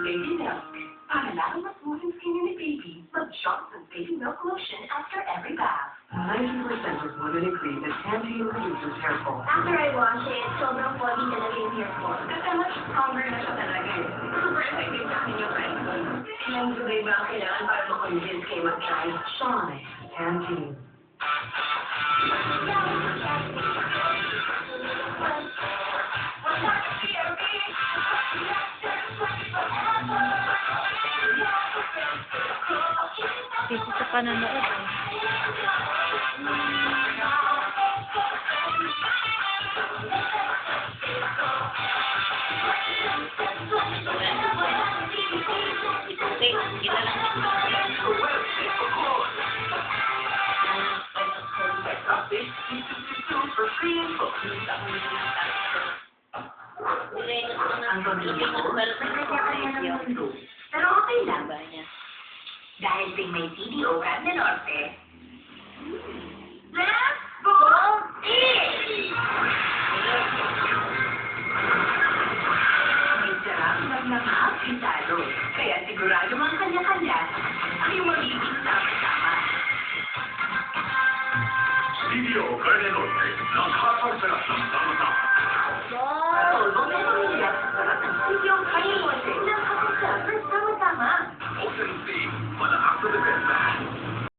baby milk. Para lalong mas smooth ang skin ni baby, mag-Johnson's Baby Milk Lotion after every bath. 90% of women agree that Pantene reduces hair fall. After I wash it, sobrang body talaga yung hair fall. Kasi mas stronger na siya talaga eh. Super effective sa akin yung friend ko. Ilang gulay ba ang kailangan para ma-convince kayo mag-try? Shine, Pantene. Busy sa panonood eh. Okay, kita lang. Pero okay lang. Dahil din may video Grande Norte. Let's go eat! May sarap na hapitalo. Kaya sigurado ang kanya-kanya ay magiging sama-sama. Video Grande Norte, nakakasarap ng sama-sama.